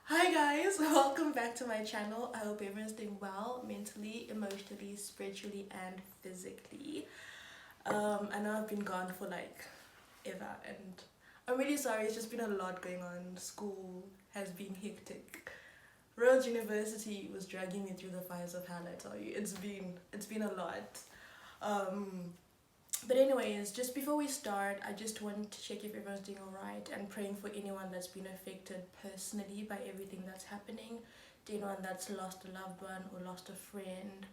Hi guys, welcome back to my channel. I hope everyone's doing well mentally, emotionally, spiritually, and physically. I know I've been gone for like ever, and I'm really sorry. It's just been a lot going on. School has been hectic. Rhodes University was dragging me through the fires of hell. I tell you, it's been a lot. Um, but anyways, just before we start, I just want to check if everyone's doing alright and praying for anyone that's been affected personally by everything that's happening. To anyone that's lost a loved one or lost a friend.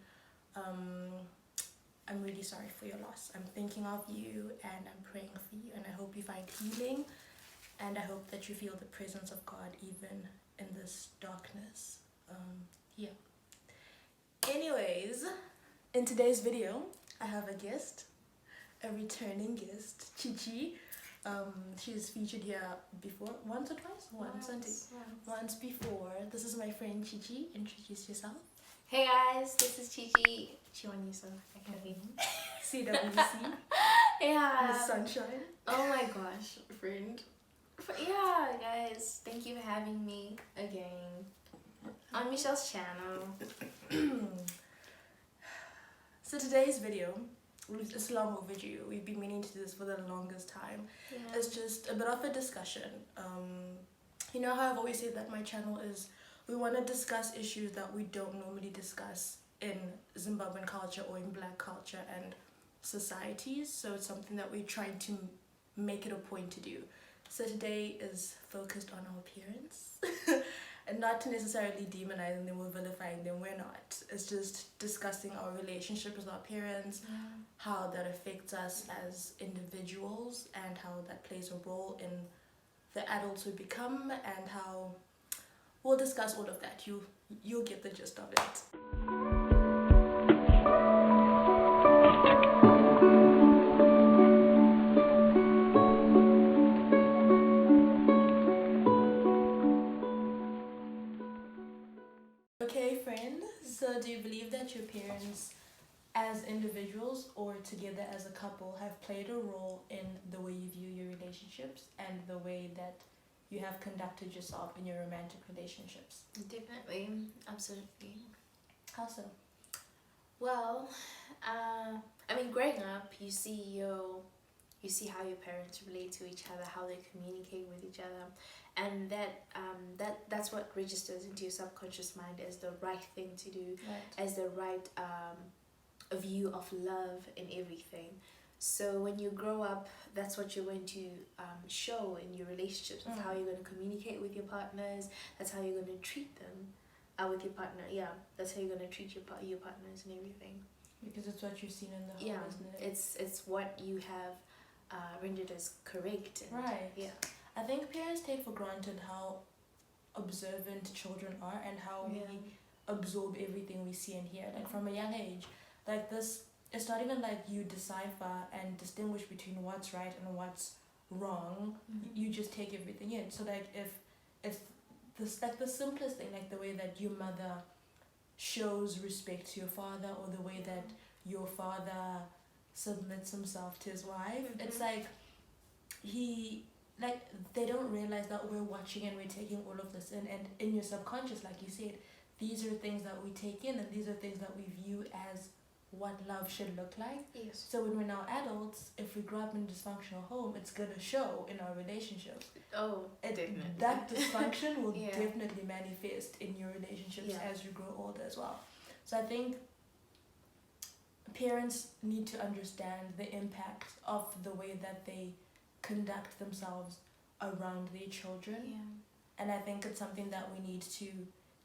Um, I'm really sorry for your loss. I'm thinking of you and I'm praying for you, and I hope you find healing, and I hope that you feel the presence of God even in this darkness. Yeah. Anyways, in today's video, I have a guest. A returning guest, Chichi. She's featured here before, once or twice? Once before. This is my friend Chichi. Introduce yourself. Hey guys, this is Chichi. Chiwanyuso, actually. CWC. Yeah. Miss Sunshine. Oh my gosh, friend. Yeah, guys, thank you for having me again on Michelle's channel. So today's video, it's a long overdue. We've been meaning to do this for the longest time. Yeah. It's just a bit of a discussion. You know how I've always said that my channel is, we want to discuss issues that we don't normally discuss in Zimbabwean culture or in black culture and societies. So it's something that we're trying to make it a point to do. So today is focused on our appearance. And not to necessarily demonizing them or vilifying them, we're not. It's just discussing our relationship with our parents, how that affects us as individuals, and how that plays a role in the adults we become, and how we'll discuss all of that. You'll get the gist of it. Okay, friend. So do you believe that your parents as individuals or together as a couple have played a role in the way you view your relationships and the way that you have conducted yourself in your romantic relationships? Definitely, absolutely. How so? Well, I mean, growing up, you see how your parents relate to each other, how they communicate with each other, and that's what registers into your subconscious mind as the right thing to do, Right. as the right view of love and everything. So when you grow up, that's what you're going to show in your relationships. That's how you're going to communicate with your partners. That's how you're going to treat them with your partner. Yeah, that's how you're going to treat your partners and everything. Because it's what you've seen in the home, isn't it? It's what you have rendered as correct. And, right. Yeah. I think parents take for granted how observant children are and how we absorb everything we see and hear. Like from a young age, like this, it's not even like you decipher and distinguish between what's right and what's wrong. You just take everything in. So like if this, like the simplest thing, like the way that your mother shows respect to your father, or the way that your father submits himself to his wife, it's like they don't realize that we're watching and we're taking all of this in, and in your subconscious, like you said, these are things that we take in, and these are things that we view as what love should look like. Yes. So when we're now adults, if we grow up in a dysfunctional home, it's gonna show in our relationships. Oh, definitely. That dysfunction will definitely manifest in your relationships as you grow older as well. So I think parents need to understand the impact of the way that they conduct themselves around their children. And I think it's something that we need to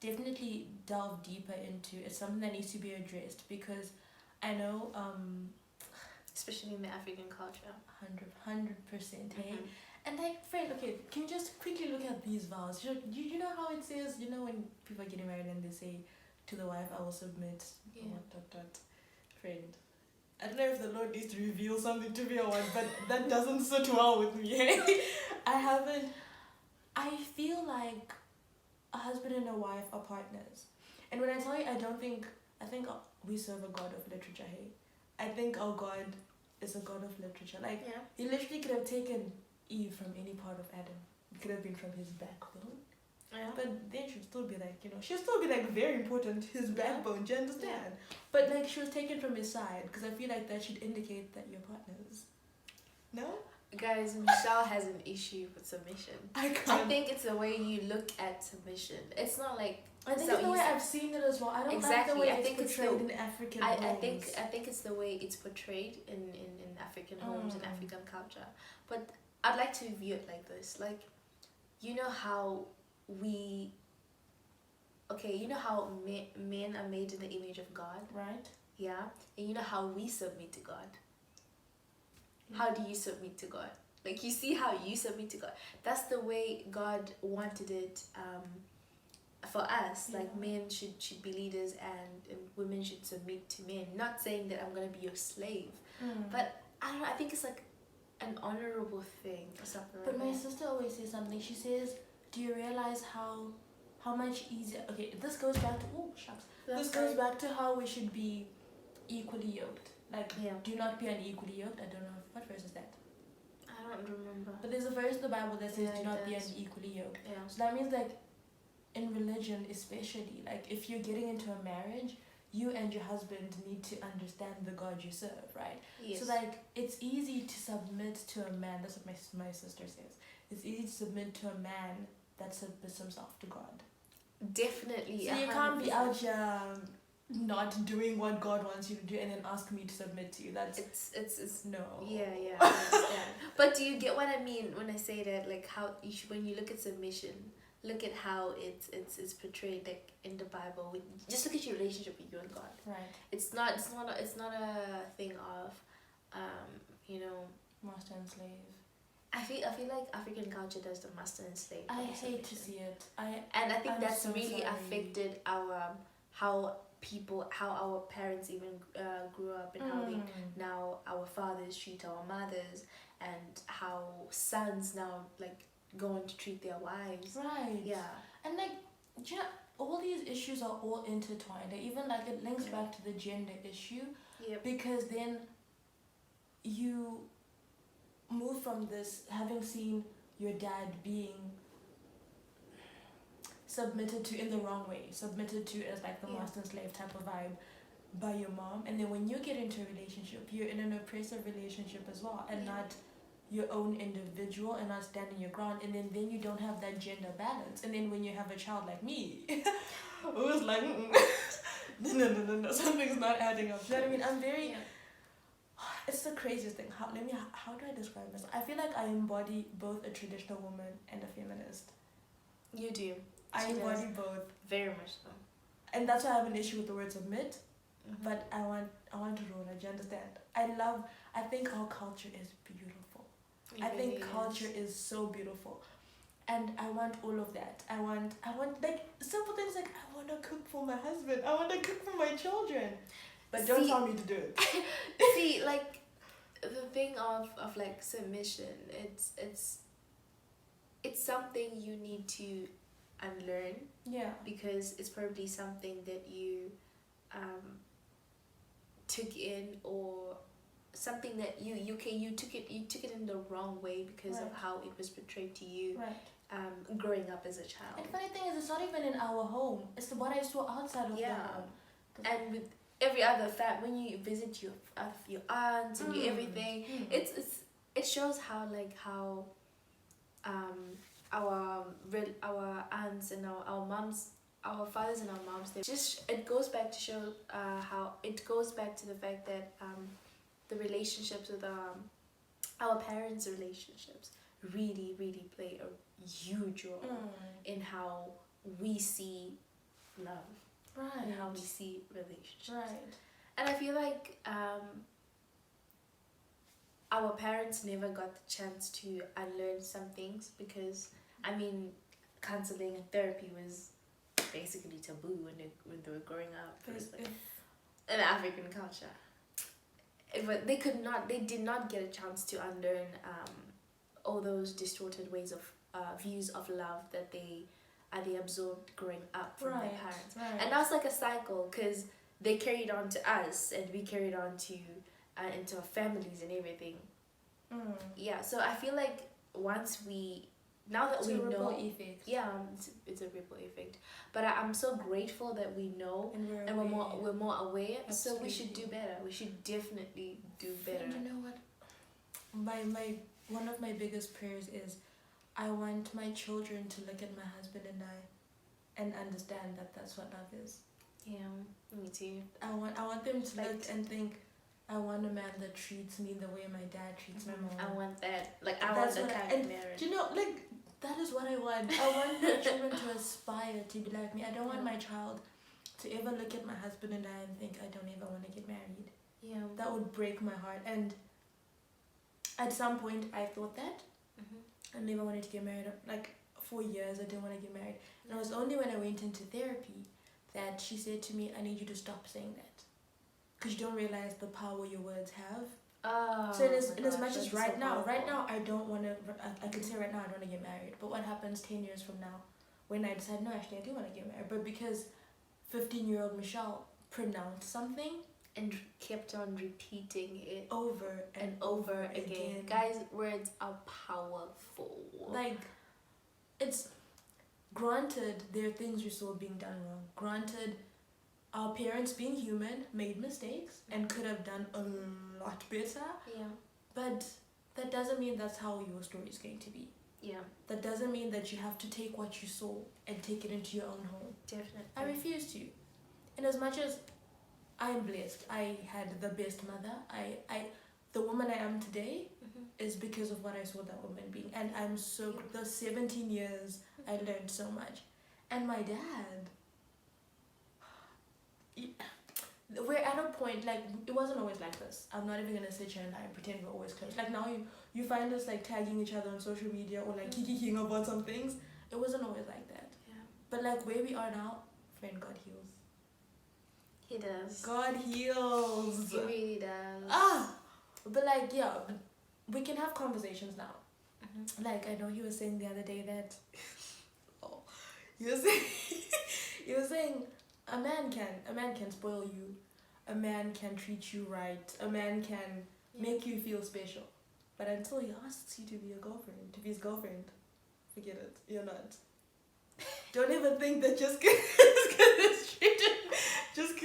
definitely delve deeper into. It's something that needs to be addressed, because I know especially in the African culture, 100%, hey. And like, friend, okay, can you just quickly look at these vows? You know how it says, you know, when people are getting married and they say to the wife, I will submit, friend, I don't know if the Lord needs to reveal something to me or what, but that doesn't sit well with me. I feel like a husband and a wife are partners. And when I tell you, I think we serve a God of literature, hey. I think our God is a God of literature. Like, he literally could have taken Eve from any part of Adam. It could have been from his backbone. Yeah. But then she'd still be like, she'll still be like very important, his Yeah. backbone, do you understand? But like she was taken from his side because I feel like that should indicate that you're partners. No? Guys, Michelle has an issue with submission. I I can't. think it's the way you look at submission. It's not like I think so it's the way easy. I've seen it as well. I don't Exactly. like the way I it's think it's portrayed the- in African I homes. think it's the way it's portrayed in African homes and Mm. African culture. But I'd like to view it like this. Like, you know how we you know how men are made in the image of God, Right? yeah? And you know how we submit to God. How do you submit to God? Like, you see how you submit to God. That's the way God wanted it for us. Like, men should be leaders and women should submit to men. Not saying that I'm going to be your slave. But, I don't know, I think it's like an honorable thing or something But like my that. sister always says something. She says, "Do you realize how much easier?" Okay, this goes back to This goes back to how we should be equally yoked. Like, Yeah. do not be unequally yoked. I don't know what verse is that. I don't remember. But there's a verse in the Bible that says, Yeah, "Do it not be does. unequally yoked." Yeah. So that means like, in religion especially, like if you're getting into a marriage, you and your husband need to understand the God you serve, right? Yes. So like it's easy to submit to a man. That's what my sister says. It's easy to submit to a man that submits himself to God. Definitely. So you can't be 100%. out here not doing what God wants you to do and then ask me to submit to you. That's It's no. Yeah, I understand. But do you get what I mean when I say that? Like, how you should, when you look at submission, look at how it's portrayed, like in the Bible. Just look at your relationship with you and God. Right. It's not a thing of Master and slave. I feel like African culture does the master and slave. I of hate to submission. see it. And I think I'm that's so really sorry. affected how our parents even grew up, and how we now our fathers treat our mothers, and how sons now like go on to treat their wives. Right. Yeah. And like, do you know, all these issues are all intertwined. Like, even like it links back to the gender issue, Yep. because then you move from this having seen your dad being submitted to in the wrong way, submitted to as like the Yeah. master and slave type of vibe by your mom, and then when you get into a relationship, you're in an oppressive relationship as well, and Yeah. not your own individual, and not standing your ground, and then you don't have that gender balance, and then when you have a child like me who was like no, something's not adding up. Do you know what I mean? I'm very Yeah. it's the craziest thing. How do I describe this? I feel like I embody both a traditional woman and a feminist. You do. I She does. embody both, Very much so. and that's why I have an issue with the word submit. Mhm. But I want to roll it. Do you understand? I think our culture is beautiful. It I think really culture is so beautiful, and I want all of that. I want like simple things like I want to cook for my husband. I want to cook for my children, but don't See- tell me to do it. See, like the thing of like submission, it's something you need to unlearn, Yeah. because it's probably something that you took in, or something that you took it in the wrong way because of Right. how it was portrayed to you Right. growing up as a child. And funny thing is, it's not even in our home. It's what I saw outside of Yeah. the home. And with every other fact, when you visit your aunts and your Mm. everything, Mm. it shows how our aunts and our moms, our fathers and our moms, it goes back to show how it goes back to the fact that the relationships with our parents' relationships really play a huge role in how we see love Right. and how we see relationships. Right. And I feel like our parents never got the chance to unlearn some things, because I mean, counseling and therapy was basically taboo when they were growing up. It was like in African culture. But they did not get a chance to unlearn all those distorted ways of views of love that they absorbed growing up from their parents. Right. And that's like a cycle, because they carried on to us and we carried on to into our families and everything. Mm. Yeah, so I feel like once we now that It's we a ripple know, effect. yeah, it's a ripple effect. But I'm so grateful that we know And we're more aware. So we should Absolutely. do better. We should definitely do better. And you know what? My one of my biggest prayers is I want my children to look at my husband and I and understand that that's what love is. Yeah, me too. I want them to look Like- and think, I want a man that treats me the way my dad treats my mom. I want that. Like, I That's want what that I- kind of and marriage. Do you know, like, that is what I want. I want my children to aspire to be like me. I don't want my child to ever look at my husband and I and think, I don't ever want to get married. Yeah. That would break my heart. And at some point, I thought that. Mm-hmm. I never wanted to get married. Like, for years, I didn't want to get married. And it was only when I went into therapy that she said to me, I need you to stop saying that. Because you don't realize the power your words have. Oh, So in as my much gosh, as that's right so now powerful. I don't want to, I could say right now I don't want to get married. But what happens 10 years from now when I decide, no, actually I do want to get married. But because 15-year-old Michelle pronounced something And kept on repeating it over and over again. Guys, words are powerful. Like, it's granted there are things we saw being done wrong. Granted, our parents, being human, made mistakes and could have done a lot better. Yeah. But that doesn't mean that's how your story is going to be. Yeah, That doesn't mean that you have to take what you saw and take it into your own home. definitely. I refuse to. And as much as I'm blessed, I had the best mother. The woman I am today Mhm. is because of what I saw that woman being. And I'm so, the 17 years, I learned so much. And my dad, we're at a point, like, it wasn't always like this. I'm not even gonna sit here and lie and pretend we're always close. Like, now you find us, like, tagging each other on social media or, like, kikiing about some things. It wasn't always like that. Yeah. But, like, where we are now, friend, God heals. He does. God heals. He really does. But, like, yeah, but we can have conversations now. Mhm. Like, I know he was saying the other day that he was saying a man can spoil you, a man can treat you right, a man can make you feel special, but until he asks you to be his girlfriend, forget it, you're not. Don't ever think that just because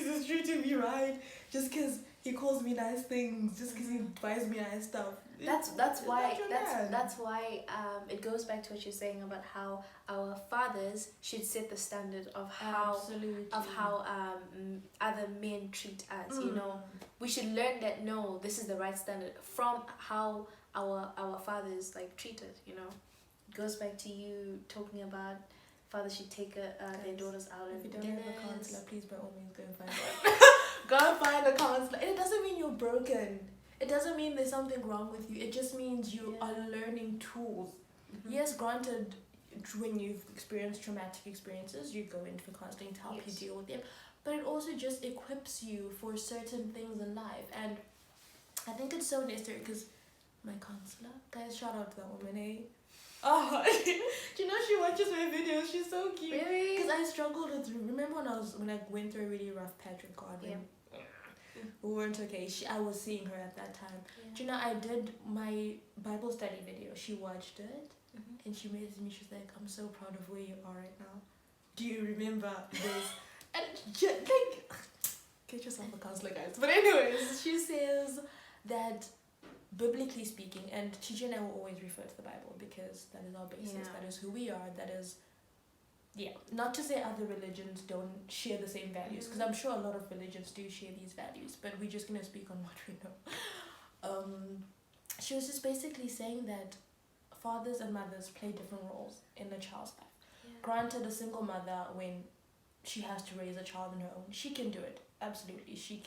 it's treating me right, just because he calls me nice things, just because he buys me nice stuff. That's It's why not your man. that's why it goes back to what you're saying about how our fathers should set the standard of how Absolutely. other men treat us. You know, we should learn that no, this is the right standard from how our fathers like treat us. You know, it goes back to you talking about fathers should take their daughters out If you and don't have a dinners. counselor, please by all means go and find one. Go and find a counselor. And it doesn't mean you're broken. It doesn't mean there's something wrong with you. It just means you Yeah. are learning tools. Mhm. Yes, granted, when you've experienced traumatic experiences, you go in for counseling to help you Yes. deal with them. But it also just equips you for certain things in life. And I think it's so necessary because my counselor, guys, shout out to that woman, eh? Oh, do you know she watches my videos? She's so cute. Really? Because I struggled with, remember when I went through a really rough patch with God, when we weren't okay. I was seeing her at that time. Do you know, I did my Bible study video. She watched it Mhm. and she messaged me. She's like, I'm so proud of where you are right now. Do you remember this? And like, get yourself a counselor, guys. But anyways, she says that biblically speaking, and Chichi and I will always refer to the Bible because that is our basis. Yeah. That is who we are. That is, yeah. Not to say other religions don't share the same values, because I'm sure a lot of religions do share these values, but we're just gonna speak on what we know. She was just basically saying that fathers and mothers play different roles in a child's life. Yeah. Granted, a single mother, when she has to raise a child on her own, she can do it. Absolutely, she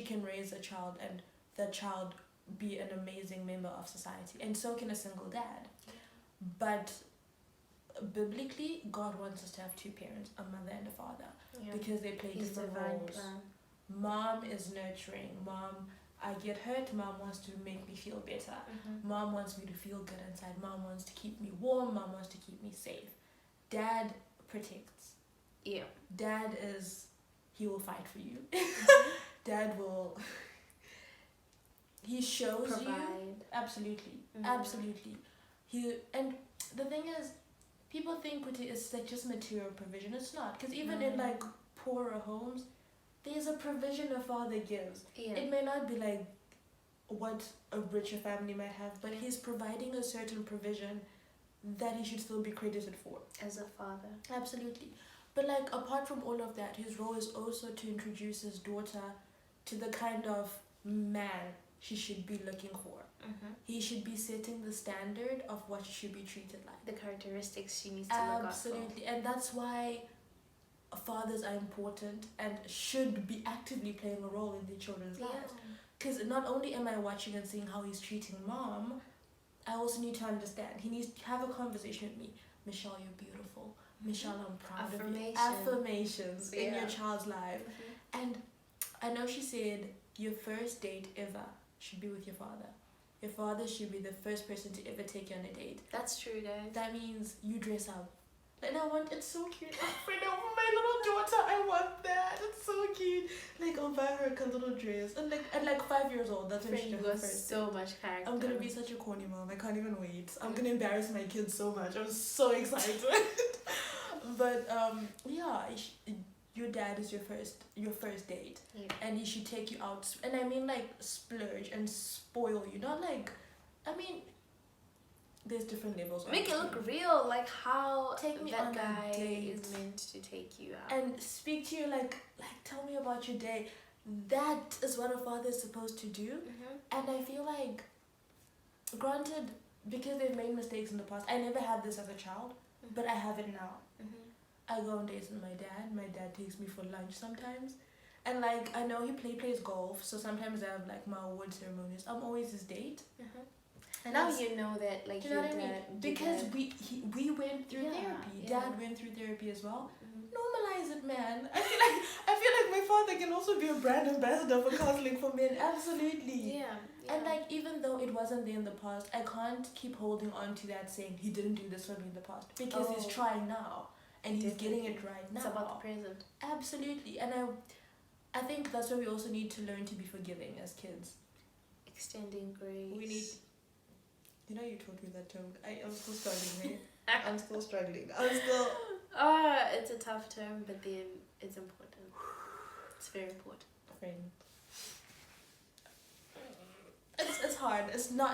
can raise a child and the child be an amazing member of society, and so can a single dad. But biblically, God wants us to have two parents, a mother and a father, Yeah. because they play His different divine roles. plan. Mom is nurturing. Mom, I get hurt, mom wants to make me feel better. Mhm. Mom wants me to feel good inside. Mom wants to keep me warm. Mom wants to keep me safe. Dad protects. Yeah. Dad he will fight for you. Dad will, he shows you. Provide. Absolutely. Mhm. Absolutely. And the thing is, people think it's like just material provision. It's not, because even in like poorer homes, there's a provision a father gives. Yeah. It may not be like what a richer family might have, but he's providing a certain provision that he should still be credited for. As a father. Absolutely. But like apart from all of that, his role is also to introduce his daughter to the kind of man she should be looking for. He should be setting the standard of what she should be treated like. The characteristics she needs to look out for. Absolutely. And that's why fathers are important and should be actively playing a role in their children's lives. Because not only am I watching and seeing how he's treating mom, I also need to understand. He needs to have a conversation with me. Michelle, you're beautiful. Michelle, I'm proud of you. Affirmations in your child's life. And I know she said your first date ever should be with your father. Your father should be the first person to ever take you on a date. That's true, guys. That means you dress up. And it's so cute. I'm afraid of my little daughter. I want that. It's so cute. Like, I'll buy her a little dress. And like at like 5 years old, that's when she does her first. So much character. I'm gonna be such a corny mom. I can't even wait. I'm gonna embarrass my kids so much. I'm so excited. But yeah, your dad is your first date, and he should take you out. And I mean like splurge and spoil you. Not like, I mean, there's different levels. Make it look real, like how take me that on guy a date is meant to take you out. And speak to you like tell me about your day. That is what a father is supposed to do. And I feel like, granted, because they've made mistakes in the past, I never had this as a child, but I have it now. I go on dates with my dad. My dad takes me for lunch sometimes. And like, I know he plays golf, so sometimes I have like my award ceremonies. I'm always his date. And now you know that, like, do you know what I mean? Because we went through therapy. Dad went through therapy as well. Normalize it, man. I feel like my father can also be a brand ambassador for counseling for men. Absolutely. And like, even though it wasn't there in the past, I can't keep holding on to that saying he didn't do this for me in the past, because he's trying now and he's getting it right now. It's about the present. Absolutely. And I think that's why we also need to learn to be forgiving as kids. Extending grace. We need. You know, you taught me that term. I'm still struggling, right? I'm still struggling. It's a tough term, but then it's important. It's very important. Friend. It's hard. It's not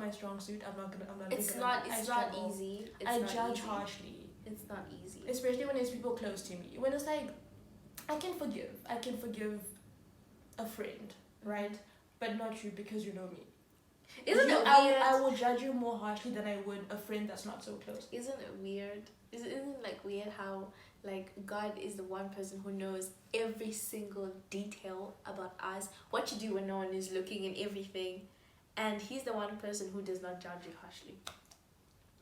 my strong suit. I'm not. It's not easy. I judge harshly. It's not easy. Especially when it's people close to me. When it's like, I can forgive a friend, right? But not you, because you know me. Isn't it weird? I will judge you more harshly than I would a friend that's not so close. Isn't it weird? Isn't it like weird how like God is the one person who knows every single detail about us, what you do when no one is looking, and everything, and he's the one person who does not judge you harshly.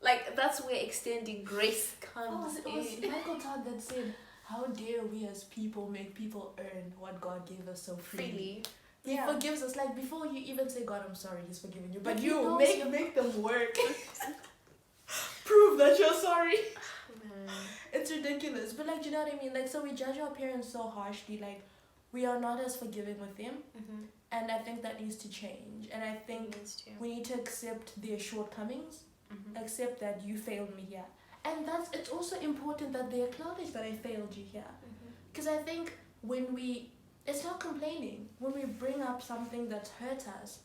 Like, that's where extending grace comes in. It was Michael Todd that said, "How dare we as people make people earn what God gave us so freely?" He forgives us. Like, before you even say, "God, I'm sorry," he's forgiven you. But you make them work. Prove that you're sorry. It's ridiculous. But like, do you know what I mean? Like, so we judge our parents so harshly. Like, we are not as forgiving with them. And I think that needs to change. And I think we need to accept their shortcomings. Accept that you failed me here. And it's also important that they acknowledge that I failed you here. Because I think it's not complaining. When we bring up something that's hurt us,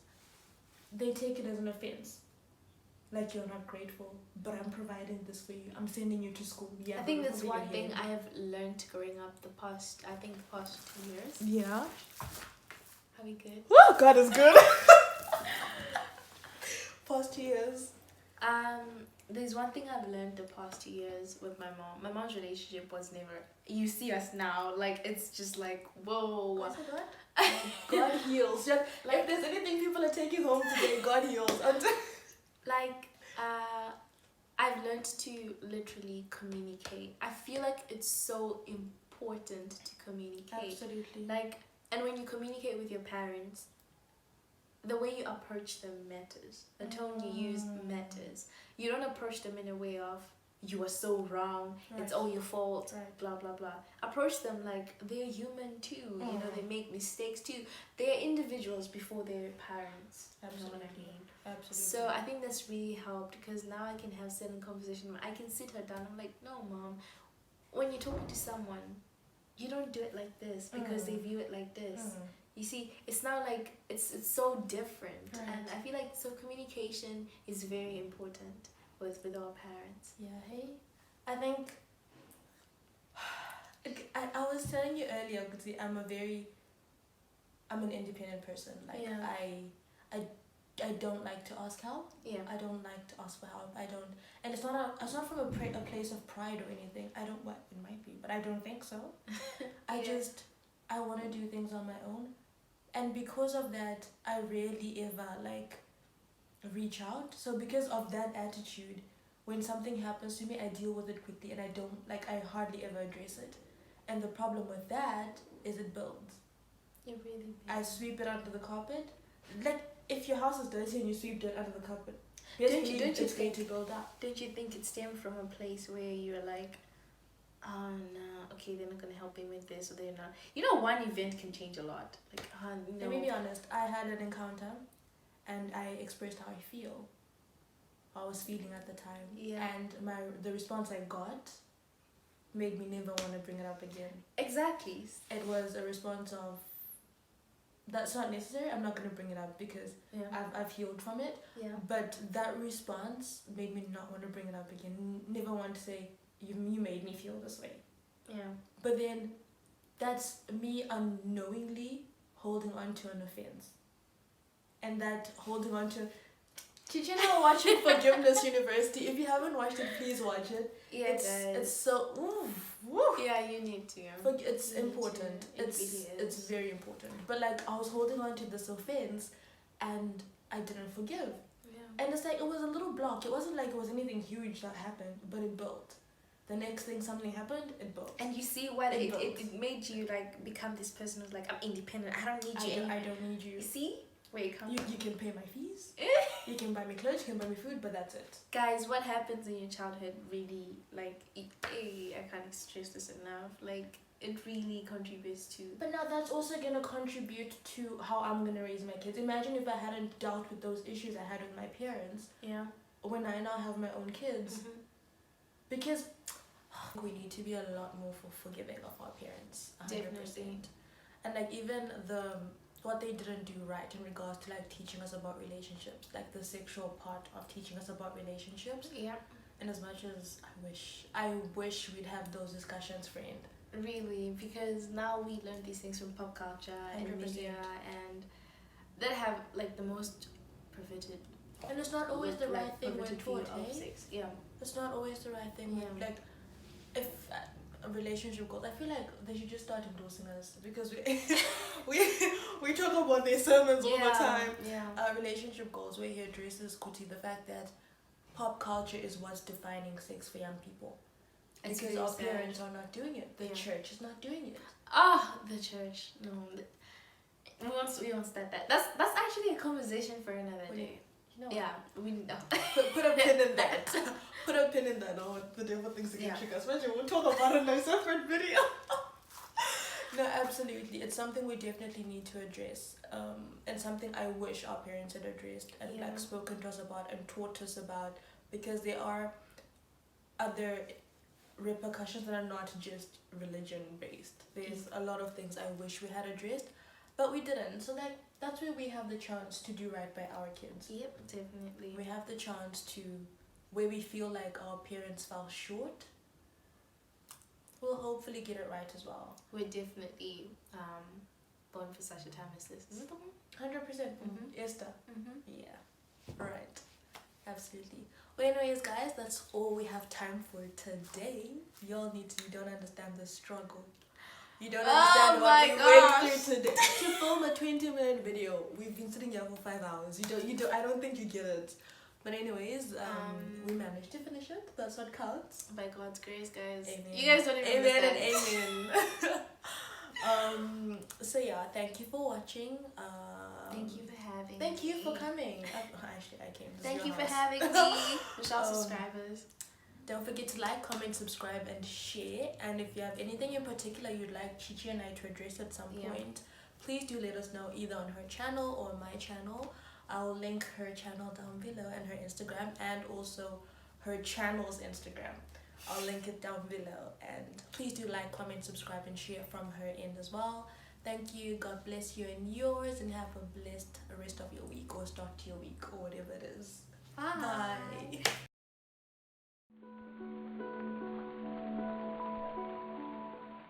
they take it as an offense. Like, you're not grateful, but I'm providing this for you. I'm sending you to school. I think that's one thing I have learned growing up the past 2 years. Yeah. Are we good? Oh, God is good. Past 2 years. There's one thing I've learned the past 2 years with my mom. My mom's relationship was never. You see us now, like, it's just like, whoa. God heals. Just, like, if there's anything people are taking home today, God heals. Like, I've learned to literally communicate. I feel like it's so important to communicate. Absolutely. Like, and when you communicate with your parents, the way you approach them matters. The tone you use matters. You don't approach them in a way of, "You are so wrong, it's all your fault, blah, blah, blah." Approach them like they're human too. You know, they make mistakes too. They're individuals before they're parents. Absolutely. You know what I mean? Absolutely. So I think that's really helped, because now I can have certain conversation where I can sit her down. I'm like, no, mom, when you're talking to someone, you don't do it like this because they view it like this. You see, it's now like it's so different, Right. and I feel like so communication is very important with our parents. Yeah, hey, I think I was telling you earlier, because I'm an independent person. Like Yeah. I don't like to ask help. Yeah. I don't like to ask for help. I don't, and it's not from a place of pride or anything. I don't. Well, it might be, but I don't think so. I want to do things on my own, and because of that, I rarely ever like reach out. So because of that attitude, when something happens to me, I deal with it quickly, and I hardly ever address it. And the problem with that is it builds. You really. I sweep it under the carpet. Like, if your house is dirty and you sweep dirt under the carpet, Don't basically you it's going think- to build up. Don't you think it stemmed from a place where you're like, oh no, okay, they're not gonna help me with this, or they're not. You know, one event can change a lot. Like, no. Let me be honest. I had an encounter, and I expressed how I feel. How I was feeling at the time. Yeah. And the response I got made me never want to bring it up again. Exactly. It was a response of, that's not necessary. I'm not gonna bring it up because Yeah. I've healed from it. Yeah. But that response made me not want to bring it up again. Never want to say, you made me feel this way. Yeah. But then that's me unknowingly holding on to an offense. And that holding on to... Did you know watching Forgiveness University? If you haven't watched it, please watch it. Yeah, It's so... Woo. Yeah, you need to. It's You need important. to. It really It's is. very important. But like, I was holding on to this offense and I didn't forgive. Yeah. And it's like, it was a little block. It wasn't like it was anything huge that happened, but it built. The next thing something happened, it built. And you see what It it built. made you like become this person who's like, I'm independent. I don't need you I anymore. don't need you. You see where you come from? You can pay my fees. You can buy me clothes, you can buy me food, but that's it. Guys, what happens in your childhood really, like, I can't stress this enough. Like, it really contributes to. But now that's also going to contribute to how I'm going to raise my kids. Imagine if I hadn't dealt with those issues I had with my parents Yeah. when I now have my own kids. Mm-hmm. Because we need to be a lot more forgiving of our parents. 100%. Definitely. And like, even what they didn't do right in regards to like teaching us about relationships, like the sexual part of teaching us about relationships. Yeah. And as much as I wish we'd have those discussions, friend. Really, because now we learn these things from pop culture and 100%. media, and that have like the most perverted. And it's not always the right thing we're perverted view taught, of eh? sex. Yeah. It's not always the right thing. Yeah. Like, if a relationship goals, I feel like they should just start endorsing us because we talk about their sermons all the time. Yeah. Relationship goals, where he addresses Kuti the fact that pop culture is what's defining sex for young people. It's Because very our sad. parents are not doing it. The Yeah. church is not doing it. Ah, the church. No, we won't start that. That's actually a conversation for another day. You know, Yeah, we know. put a pin in that. Put a pin in that. Oh, the devil thinks again, Yeah. guys. We'll talk about it in a separate video. No, absolutely. It's something we definitely need to address. And something I wish our parents had addressed and Yeah. like spoken to us about and taught us about, because there are other repercussions that are not just religion based. There's a lot of things I wish we had addressed, but we didn't. So like, that's where we have the chance to do right by our kids. Yep, definitely. We have the chance to, where we feel like our parents fell short, we'll hopefully get it right as well. We're definitely born for such a time as this. Is it the one? 100%. Mhm. Esther. Mm-hmm. Yeah. Right. Absolutely. Well, anyways, guys, that's all we have time for today. You don't understand the struggle. You don't understand what we went through today. To film a 20-minute video, we've been sitting here for 5 hours. I don't think you get it. But anyways, we managed to finish it. That's what counts. By God's grace, guys. Amen. You guys don't even Amen understand. and amen. So yeah, thank you for watching. Thank you for having Thank you for me. coming. Actually, I came. This is Thank your you for house. having me. Michelle subscribers. Don't forget to like, comment, subscribe, and share. And if you have anything in particular you'd like Chichi and I to address at some Yeah. point, please do let us know either on her channel or my channel. I'll link her channel down below and her Instagram, and also her channel's Instagram. I'll link it down below, and please do like, comment, subscribe, and share from her end as well. Thank you. God bless you and yours, and have a blessed rest of your week, or start your week, or whatever it is. Bye. Bye.